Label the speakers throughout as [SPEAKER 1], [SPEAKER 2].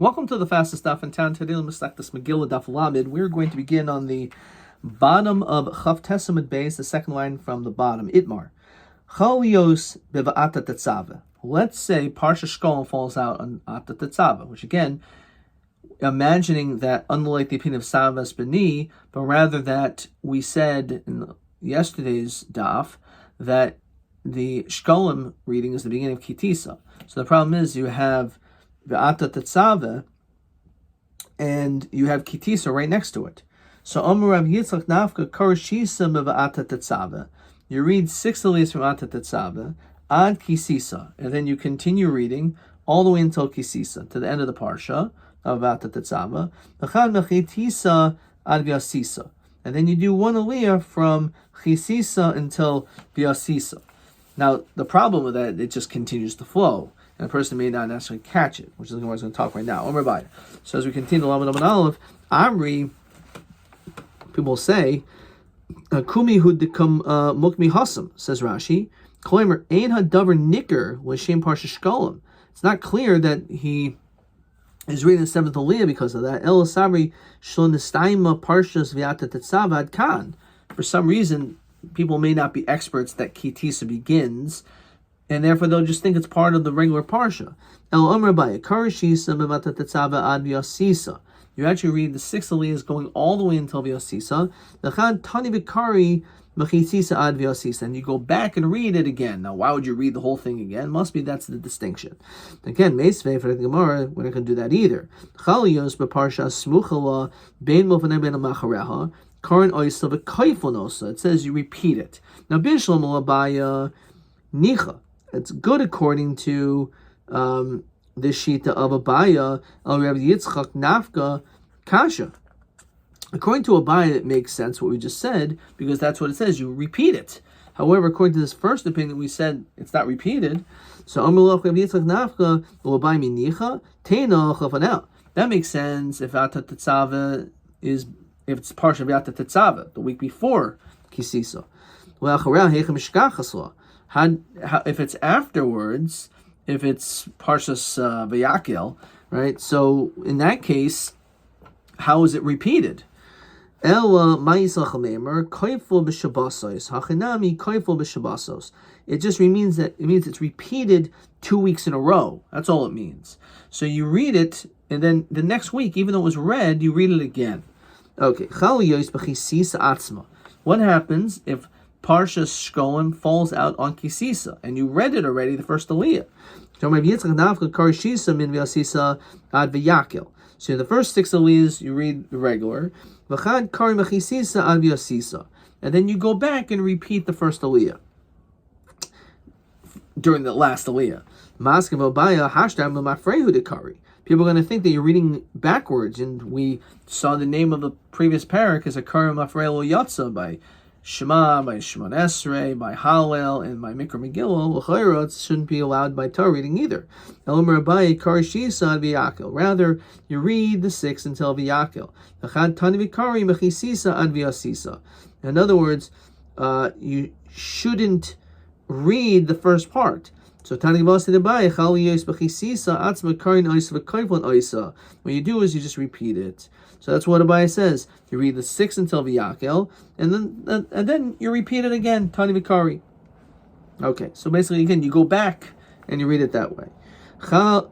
[SPEAKER 1] Welcome to the fastest daf in town. Today, let's start this Megillah daf Lamed. We're going to begin on the bottom of Chav Tesamid Beis, the second line from the bottom. Itmar. Chalios beva'ata tetzava. Let's say Parsha Shkolem falls out on Ata Tetzava, which again, imagining that unlike the opinion of Savas Beni, but rather that we said in yesterday's daf that the Shkolem reading is the beginning of Kitisa. So the problem is you have Ve'ata Tetzava, and you have Kitisa right next to it. So Amar Rav Yitzchak Nafka Karashisa Ve'ata Tetzava. You read 6 aliyahs from Ata Tetzava ad Kisisa, and then you continue reading all the way until Kisisa, to the end of the parsha of Ata Tetzava. V'chad Mechitisa ad Vyasisa, and then you do 1 aliyah from Chisisa until Vyasisa. Now the problem with that, it just continues to flow, and a person may not necessarily catch it, which is what I was going to talk right now. Rabbi. So as we continue, Lamed Aleph, Amri, people say, Kumi hu dekam mukmi hasam, says Rashi. Kloimer ein hadavar nicker l'shem parsha shkolem. It's not clear that he is reading the 7th aliyah because of that. El sabri shlo nestaima parshas v'ata tetzav ad kan. For some reason, people may not be experts that Kitisa begins, and therefore they'll just think it's part of the regular parsha. El Amr Baya Karashisa Bevata Tetzava Ad Vyasisa. You actually read the 6 aliyahs going all the way until Vyasisa. Lechad Tani Vikari Mechisisa Ad Vyasisa, and you go back and read it again. Now, why would you read the whole thing again? Must be that's the distinction. Again, Meisvei for the Gemara, we're not going to do that either. Chalios Beparsha Smuchala Bein Mofanei Ben Machareha Karan Oisa V'Kaifonosa. It says you repeat it. Now, Bishlam Labaya Nicha. It's good according to the Shita of Abaya, El Rabbi Yitzchak Nafka Kasha. According to Abaya, it makes sense what we just said, because that's what it says. You repeat it. However, according to this first opinion, we said it's not repeated. So Amalach Rabbi Yitzchak Nafka L'Abaya Minicha Teina Chafanel. That makes sense if Ata Tetzava if it's Parsha V'Ata Tetzava, the week before Kisisa. Well, if it's afterwards, if it's Parshas Vayakel, right? So in that case, how is it repeated? It just means it's repeated 2 weeks in a row. That's all it means. So you read it, and then the next week, even though it was read, you read it again. Okay. What happens if Parsha Shkolem falls out on Kisisa, and you read it already, the first aliyah? So the first 6 aliyahs, you read the regular, and then you go back and repeat the first aliyah during the last aliyah. People are going to think that you're reading backwards, and we saw the name of the previous parak as a Karim Afreilo Yatza by Shema, by Shemon Esrei, by Hallel, and by Mikra Megillah. L'chayra, it shouldn't be allowed by Torah reading either. Rather, you read the 6 until V'yakel. In other words, you shouldn't read the first part. So what you do is you just repeat it. So that's what Abai says. You read the 6 until V'yakel, and then you repeat it again, Tani Vikari. Okay, so basically again you go back and you read it that way. Let's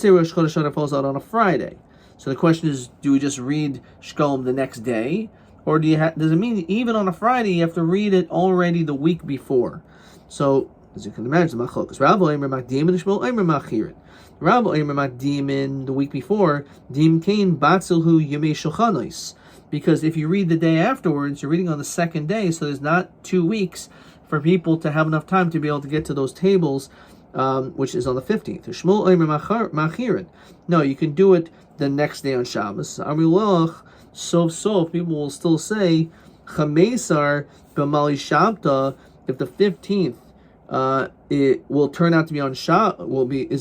[SPEAKER 1] say Rosh Chodesh Adar falls out on a Friday. So the question is, do we just read Shkolem the next day? Or does it mean even on a Friday you have to read it already the week before? So, as you can imagine, Machlokes. Rabbi Omer Makdim and Shmuel Omer Machirin. Rabbi Omer Makdim the week before, Dim Kain Batzilhu Yemei Shulchanos. Because if you read the day afterwards, you're reading on the second day, so there's not 2 weeks for people to have enough time to be able to get to those tables, which is on the 15th. Shmuel Omer Machirin. No, you can do it the next day on Shabbos. Amrilach. So people will still say Chamesar b'Mali Shabta if the 15th it will turn out to be on is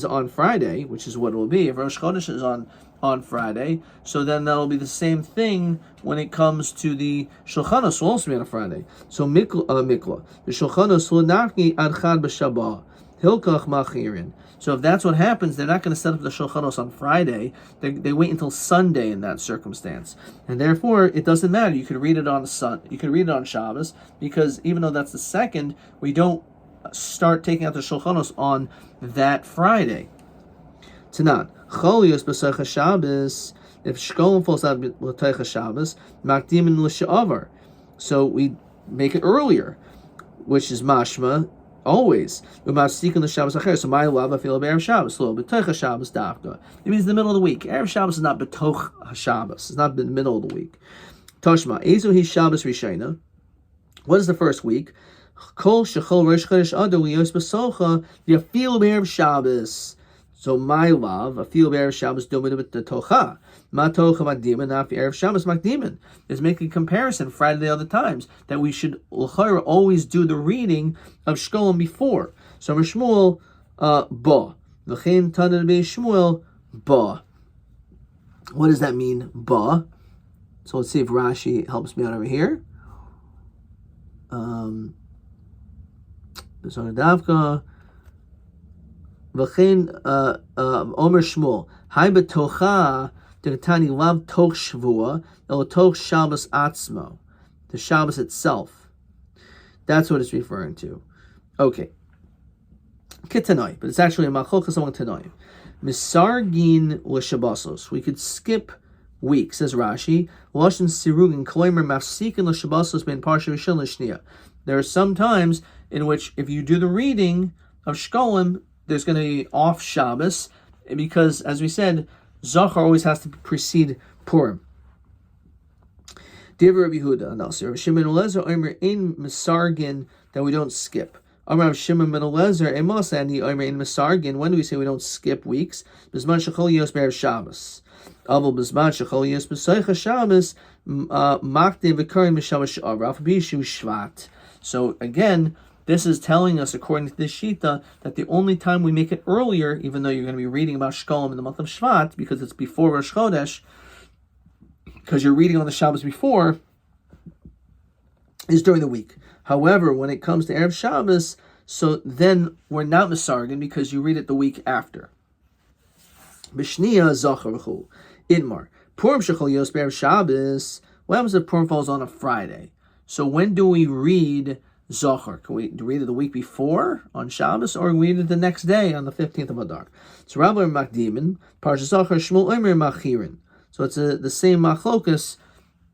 [SPEAKER 1] on Friday, which is what it will be. If Rosh Chodesh is on on Friday. So then that'll be the same thing when it comes to the Shulchanos will also be on a Friday. So Mikla. The Shulchanos will nachni ad chad b'Shabbat. Hilkach machirin. So if that's what happens, they're not going to set up the Shulchanos on Friday. They wait until Sunday in that circumstance, and therefore it doesn't matter. You could read it on You could read it on Shabbos, because even though that's the second, we don't start taking out the Shulchanos on that Friday. Tanan Cholios b'Seicha Shabbos. If Shkolim falls out b'Teicha Shabbos, Makdimin l'Sha'avar. So we make it earlier, which is mashma. Always. So my love, I feel Erev Shabbos. B'toch Shabbos dafka. It means the middle of the week. Erev Shabbos is not b'toch Shabbos. It's not the middle of the week. Toshma. Ezu hi Shabbos Rishayna. What is the first week? Kol shechol Rosh Chodesh Adar liyos b'socha yafil Erev Shabbos. So my love, I feel Erev Shabbos domin b'tocha. Ma tocha makdimin, af Erev Shabbos makdimin. Is making a comparison Friday the other times that we should always do the reading of Shkolim before. So Shmuel ba. V'chein tanan be Shmuel ba. What does that mean, ba? So let's see if Rashi helps me out over here. Davka. V'chein Omer Shmuel. Hai b'tocha. The Lav Toch Shavua, El Toch Shabbos Atzmo, the Shabbos itself. That's what it's referring to. Okay. Kitanoi, but it's actually a Machokas among Tanoi. Misargin l'Shabbosos. We could skip weeks, says Rashi. Lashon Sirugin Kloimer Mafsikin l'Shabbosos ben Parsha Rishon l'Shnia. There are some times in which if you do the reading of Shkolim, there's going to be off Shabbos, because, as we said, Zachar always has to precede Purim. Devar Rabbi Yehuda, Nasir, Shimon Elezer, Omer in Misargin, that we don't skip. Amar Shimon ben Elezer, Emas ani Omer in Misargin. When do we say we don't skip weeks? Bisman Shechol Yos Be'er Shabbos. Avol Bisman Shechol Yos B'Soicha Shabbos. Makdim V'Karim M'Shabbos Sh'Av. Raf B'Yishu Shvat. So again, this is telling us, according to this Shita, that the only time we make it earlier, even though you're going to be reading about Shkolim in the month of Shvat, because it's before Rosh Chodesh, because you're reading on the Shabbos before, is during the week. However, when it comes to Erev Shabbos, so then we're not Misargin, because you read it the week after. B'shniya Zacharuchu. Idmar. Purim Shechol Yos Be'erev Shabbos. What happens if Purim falls on a Friday? So when do we read Zohar? Can we read it the week before on Shabbos, or can we read it the next day on the 15th of Adar? So Rabbi Makdimin, Parsha Zohar, Shmuel Omer Machirin. So it's the same machlokas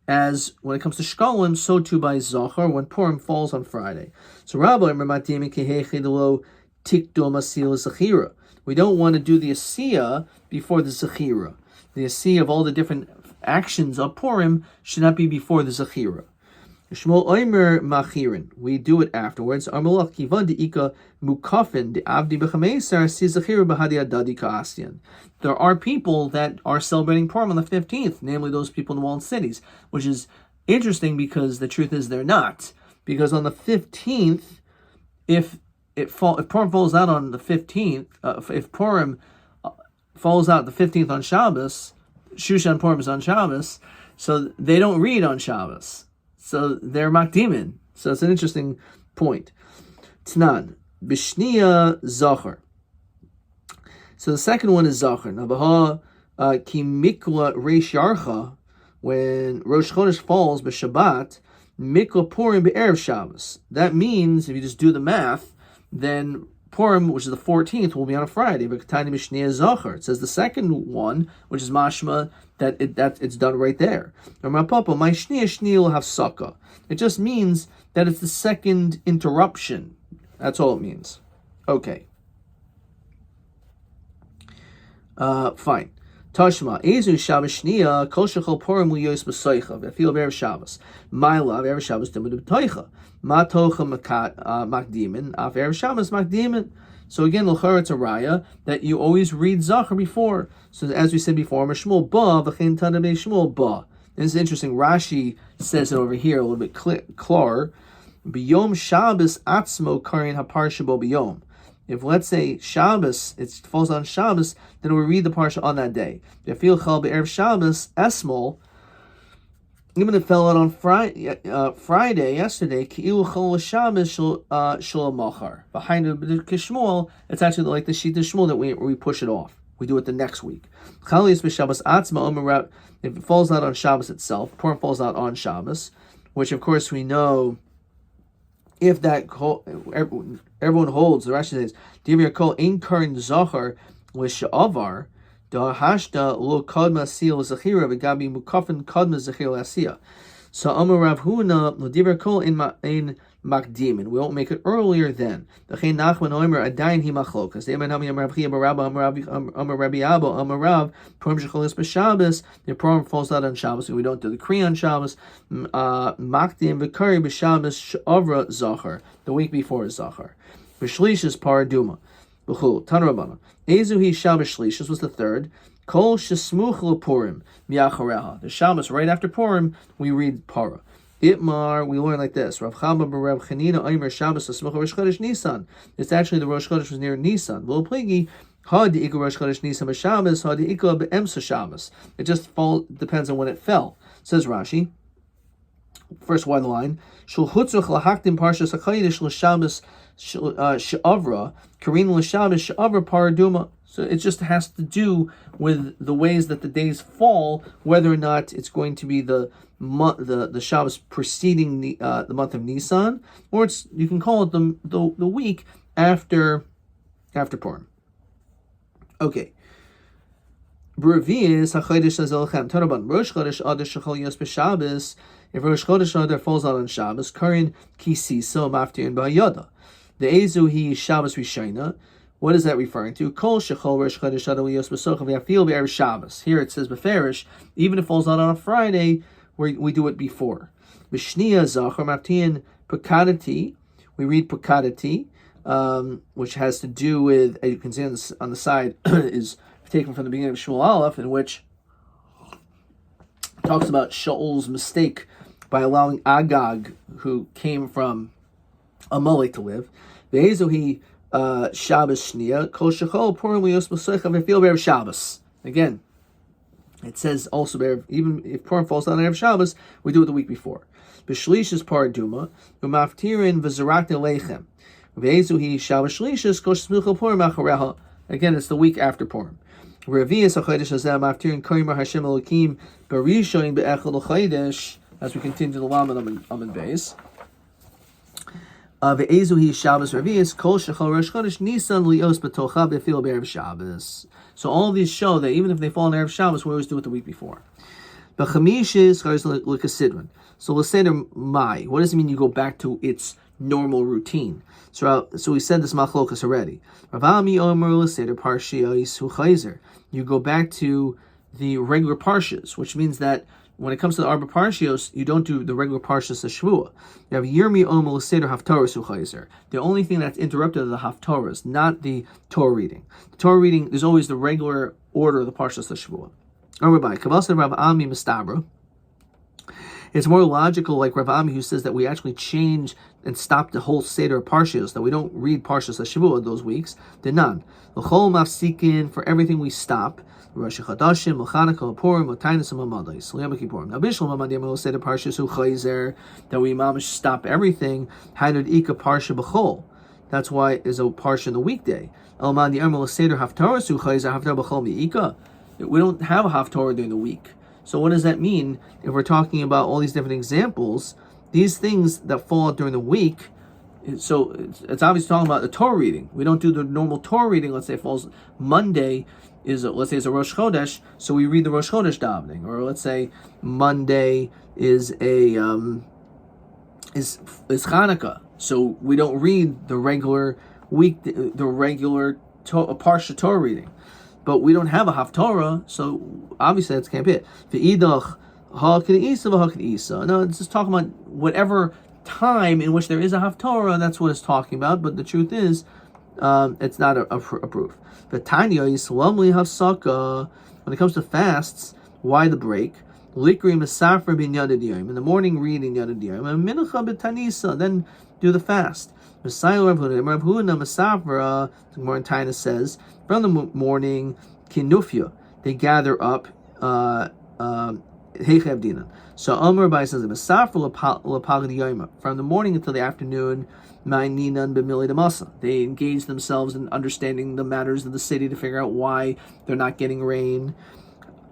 [SPEAKER 1] as when it comes to Shkolim, so too by Zohar when Purim falls on Friday. So Rabbi Omer Makdimin Kehechidelo Tikdom Asil Zechira. We don't want to do the Asiyah before the Zechira. The Asiyah of all the different actions of Purim should not be before the Zechira. Shmuel Omer Machirin. We do it afterwards. Armalach Kivan Deika Mukafin de Avdi B'Chameisar Sizachira B'Hadi Adadi Ka'asyan. There are people that are celebrating Purim on the 15th, namely those people in the walled cities, which is interesting because the truth is they're not. Because on the 15th, if Purim falls out on the 15th, if Purim falls out the 15th on Shabbos, Shushan Purim is on Shabbos, so they don't read on Shabbos. So they're makdimin. So it's an interesting point. Tnan, Bishniya Zachar. So the second one is Zachar. Nabaha ki mikla reish yarcha, when Rosh Chodesh falls b'Shabbat, mikla Purim b'Erev Shabbos. That means, if you just do the math, then Purim, which is the 14th, will be on a Friday. But Ketani Bishniya Zachar. It says the second one, which is mashma, that it's done right there. It just means that it's the second interruption. That's all it means. Okay. Fine. Tashma, Ezu Shabbos Shnia, Kol Shechol Purim Liyos B'Soicha, V'Afil B'Erev Shabbos, My Love, Erev Shabbos Dimud B'Toicha, Ma Tocha Makdimin, Af Erev Shabbos Makdimin. So again, l'chara it's a raya that you always read Zachar before. So as we said before, Shmuel Ba, V'chein Tana B'Nei Shmuel Ba. And it's interesting, Rashi says it over here a little bit clearer. B'yom Shabbos Atzmo Karin HaParsha Bo B'yom. If let's say Shabbos, it falls on Shabbos, then we read the parsha on that day. If you chal be'erev Shabbos esmol, even if it fell out on Friday, yesterday, ki'ilu chol Shabbos shel machar. Behind the Kishmol, it's actually like the Shita Shmuel that we push it off. We do it the next week. Chalias b'Shabbos atzma, if it falls out on Shabbos itself, Purim falls out on Shabbos, which of course we know, if that everyone holds, the Rashi says, Divir kol ein karin zachar l'sha'avar, da hashda lo kadma sil zachira v'gabi mukafin kadma zachira l'asiya. So Amar Rav Huna lo divir kol ein makdim, and we won't make it earlier then. V'chein Nachman omer adayin hi machlokas. De'emen hami Amar Rav Chia bar Rabba Amar Rabbi Abba Amar Rav Purim shecholis b'Shabbos. The Purim falls out on Shabbos, and we don't do the Kri on Shabbos. Makdim v'kari b'Shabbos she'avra zachar. The week before is zachar. B'shlish is paraduma. B'chul Tanarabana. Ezu hi Shabbos shlish was the third. Kol shesmuch l'Purim mi'achareha. The Shabbos right after Purim we read para. Itmar, we learn like this. Rav Chama bar Rav Chanina Omer Shabbos Asmuch Rosh Chodesh Nisan. It's actually the Rosh Chodesh was near Nisan. V'lo pligi had the Ikar Rosh Chodesh Nisan b'Shabbos, had the Ikar b'Emsa Shabbos. It just depends on when it fell. Says Rashi. First one line. Shul Hutzach lahakdim Parshas HaKodesh l'Shabbos she'avra Karin l'Shabbos she'avra paraduma. So it just has to do with the ways that the days fall, whether or not it's going to be the Shabbos preceding the month of Nisan, or you can call it the week after Purim. Okay. If Rosh Chodesh Adar falls out on Shabbos, Karin Kisisa Maftir and Ba'yada. The Ezu hi Shabbos Rishayna. What is that referring to? Kol shechol Rosh Chodesh Adar liyos b'sochav v'yafil be'erev Shabbos. Here it says beferish. Even if it falls out on a Friday, we do it before. B'shniya zachar maftiyin pekadati. We read pekadati, which has to do with, as you can see on the side, is taken from the beginning of Shmuel Aleph, in which it talks about Shaul's mistake by allowing Agag, who came from Amalek, to live. Ve'ezuhi Shabbos shniya kol shechol purim liyos b'sochav v'yafil be'erev Shabbos. Again, it says also, even if Purim falls on Erev Shabbos, we do it the week before. B'shlish is paraduma, v'maftirin v'zarakne leichem. V'ezuhi Shabbos shlishis kol shesmuchel Purim achareha. Again, it's the week after Purim. Revi'is hachodesh hazeh maftirin koymer Hashem Elokim barishoin be'echel l'chodesh. As we continue the Lamed Amid Beis. Ve'ezuhi Shabbos Revi'is kol shechol Rosh Chodesh Nisan lios b'tocha b'yafil be'erev Shabbos. So all of these show that even if they fall on Erev Shabbos, we always do it the week before. B'chamish is like a sidron. So l'seder mai. What does it mean? You go back to its normal routine. So we said this machlokas already. Ravami omer l'seder parshiyos hu chayzer. You go back to the regular parshas, which means that when it comes to the Arba Parshios, you don't do the regular Parshas of Shvuah. You have Yirmi Omer L'Seder Haftorah Suchayzer. The only thing that's interrupted are the Haftorahs, not the Torah reading. The Torah reading is always the regular order of the Parshas of Shvuah. Rabbi, Kavasa Rav Ami Mistabra. It's more logical, like Rav Ami, who says that we actually change and stop the whole Seder of Parshios, that we don't read Parshas of Shvuah those weeks. Denan. L'chol Mafsikin, for everything we stop. Rosh Chodashim, Chanukah, Purim, Tainus, and Mamadais, Yom Kippurim. Now, Bishlam Mamadim will say the Parsha Su Chayzer that we mamish stop everything. Hainud Ika Parsha B'chol. That's why there's a Parsha in the weekday. El Mandi Ermel Seder Haftarah Su Chayzer Haftarah B'chol Mi'ika. We don't have a Haftarah during the week. So what does that mean? If we're talking about all these different examples, these things that fall out during the week. So it's obviously talking about the Torah reading. We don't do the normal Torah reading. Let's say it falls Monday. Let's say it's a Rosh Chodesh, so we read the Rosh Chodesh davening, or let's say Monday is Chanukah, so we don't read the regular Parsha Torah reading, but we don't have a Haftorah, so obviously that's can't be it. V'idach ha'k'd'isa v'ha'k'd'isa. No, it's just talking about whatever time in which there is a Haftorah. That's what it's talking about. But the truth is, it's not a proof. When it comes to fasts, why the break? In the morning reading Yad Adiyim, and Mincha b'Tanisa, then do the fast. Messiah Rav Huna Masavra, the Gemara in Taina says, from the morning, kinufya, they gather up Heichev Dinan. So Amar Rabbi says, Masafra Lapagad Yoima, from the morning until the afternoon, Ma'ininan B'mili Damasa. They engage themselves in understanding the matters of the city to figure out why they're not getting rain.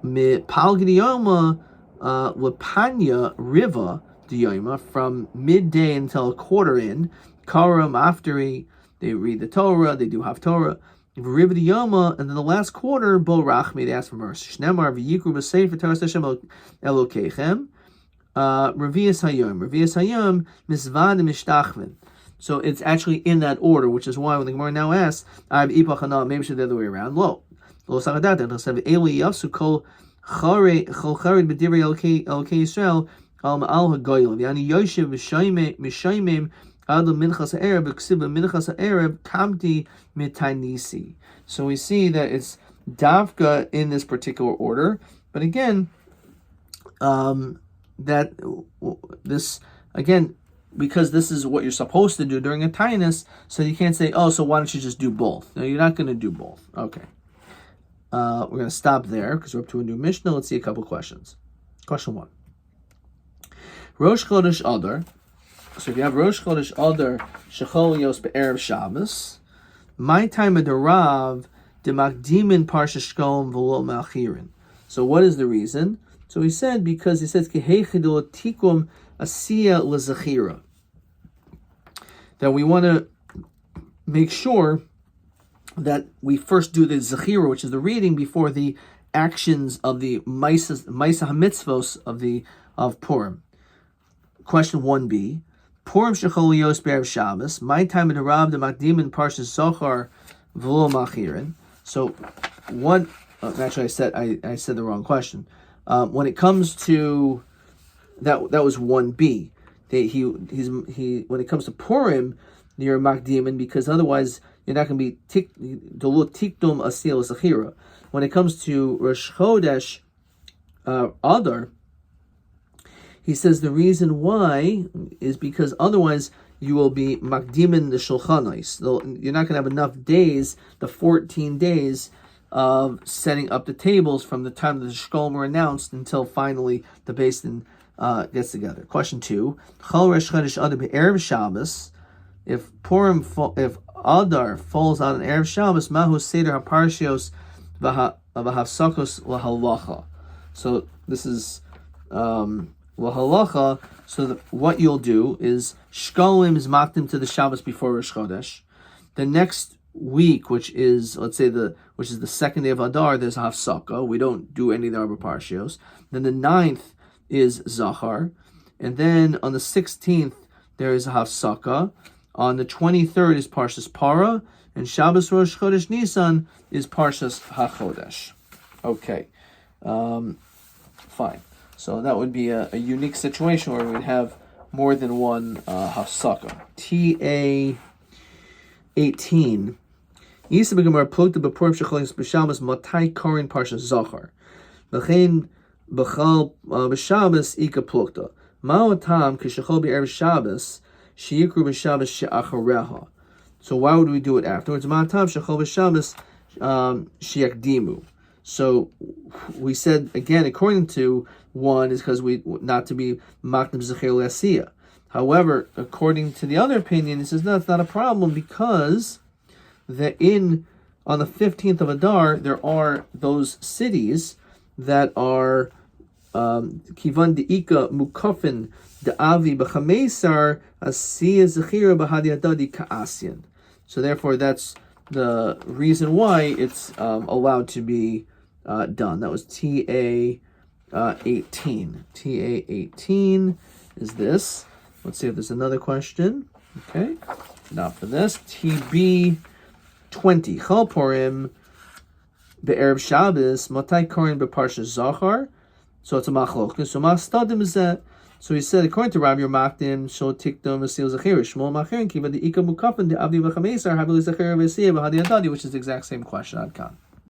[SPEAKER 1] Palgad Yoma Lapanya Riva Diyoma, from midday until a quarter in. Karam Aftari, they read the Torah, they do Haftorah. Riva Diyoma, and then the last quarter, Bo Rachmi, they ask for mercy. Shnemar V'yikru B'Sefer Torah Hashem Elokechem. Revius Hayom, Misvadim Mishtachvin. So it's actually in that order, which is why when the Gemara now asks, I have Ipachana, maybe it's the other way around. Lo Sagadat, and he'll say, Eli Yafsu Kol Chared B'Divrei Elokei Yisrael, Al Ma'al HaGoyel, V'yani Yoshev Mishaymim, Adel Minchas Ha'Erev, B'Ksiv Minchas Ha'Erev, Kamti Mitainisi. So we see that it's Davka in this particular order, but again, that this, again, because this is what you're supposed to do during a tainus, so you can't say, oh, so why don't you just do both? No, you're not going to do both. Okay. We're going to stop there because we're up to a new Mishnah. Let's see a couple questions. Question 1. Rosh Chodesh Adar. So if you have Rosh Chodesh Adar, Shechol Yos Be'erev Shabbos, my time of the Rav, Demakdimin Parsha Shkolm V'lo Malchirin. So what is the reason? So he said, because he says, Kehechidol Tikum Asiya L'Zachira, that we want to make sure that we first do the Zachira, which is the reading, before the actions of the Maisa HaMitzvos of Purim. Question 1b. Purim Shechol Yos Be'erev Shabbos, my time in the Rav, the Makdimin Parshas Zohar V'lo Machirin. So what? Actually, I said the wrong question. When it comes to that was 1b. When it comes to Purim, you're Makdimin, because otherwise you're not going to be Dolut Tikdum Asil Zachira. When it comes to Rosh Chodesh Adar, he says the reason why is because otherwise you will be Makdimin the Shulchanais. You're not going to have enough days, the 14 days of setting up the tables from the time that the Shkolm were announced until finally the Beis Din gets together. Question 2. Chol Rosh Chodesh Adar be'erev Shabbos. If Adar falls on an Erev Shabbos, Mahu Seder HaParshios V'Hafsakos L'Halacha. So this is L'Halacha. So what you'll do is Shkolim is makdim to the Shabbos before Rosh Chodesh. The next week, which is the second day of Adar, there's Hafsaka. We don't do any of the Arba Parshios. Then the 9th is Zachar, and then on the 16th there is Hafsaka. On the 23rd is Parshas Para, and Shabbos Rosh Chodesh Nisan is Parshas HaChodesh. Okay, fine. So that would be a unique situation where we'd have more than one Hafsaka. TA 18. Yisa b'gemar plukta b'purim shecholim b'Shabbos matai korin Parshas Zachar. V'chein b'chal b'Shabbos ika plukta. Ma'o tam k'shechol b'erev Shabbos sheyikru b'Shabbos she'achareha. So why would we do it afterwards? Ma'o tam shechol b'Shabbos sheyakdimu. So we said again, according to one, is because we not to be makdim zechir l'asiyah. However, according to the other opinion, he says no, it's not a problem because on the 15th of Adar there are those cities that are kivan deika mukafin deavi b'chameisar asiyah zechira b'hadi adadi ka'asyan. So therefore, that's the reason why it's allowed to be done. That was TA 18. TA 18 is this. Let's see if there's another question. Okay, not for this. TB 20. Chol Purim be'erev Shabbos matai korin be'parshas Zachar. So it's a machlokas. So mastadim is that. So he said, according to Rabbi, Makdim shol tikdom asil zachir shmol machirin kiva deika mukafin de'avdi v'chameisar havili zachir v'asiyah v'hadi adadi, which is the exact same question. Ad kan.